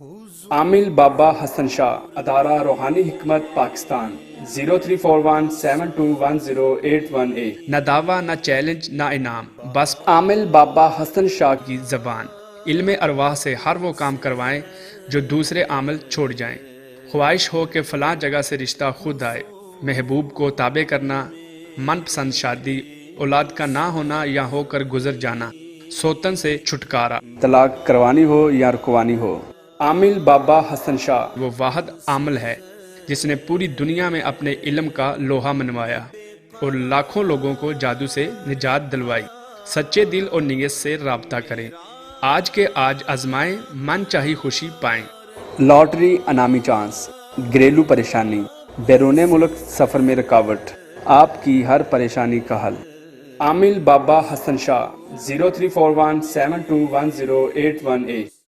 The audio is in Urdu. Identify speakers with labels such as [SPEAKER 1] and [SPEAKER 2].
[SPEAKER 1] عامل بابا حسن شاہ، ادارہ روحانی حکمت پاکستان، 0341721081
[SPEAKER 2] نہ دعویٰ نہ چیلنج نہ انعام، بس
[SPEAKER 1] عامل بابا حسن شاہ
[SPEAKER 2] کی زبان علم ارواح سے ہر وہ کام کروائیں جو دوسرے عامل چھوڑ جائیں۔ خواہش ہو کہ فلاں جگہ سے رشتہ خود آئے، محبوب کو تابع کرنا، من پسند شادی، اولاد کا نہ ہونا یا ہو کر گزر جانا، سوتن سے چھٹکارا،
[SPEAKER 1] طلاق کروانی ہو یا رکوانی ہو۔ عامل بابا حسن شاہ
[SPEAKER 2] وہ واحد عامل ہے جس نے پوری دنیا میں اپنے علم کا لوہا منوایا اور لاکھوں لوگوں کو جادو سے نجات دلوائی۔ سچے دل اور نیت سے رابطہ کریں، آج کے آج آزمائیں، من چاہی خوشی پائیں۔
[SPEAKER 1] لاٹری، انعامی چانس، گھریلو پریشانی، بیرون ملک سفر میں رکاوٹ، آپ کی ہر پریشانی کا حل۔ عامل بابا حسن شاہ، 0341721081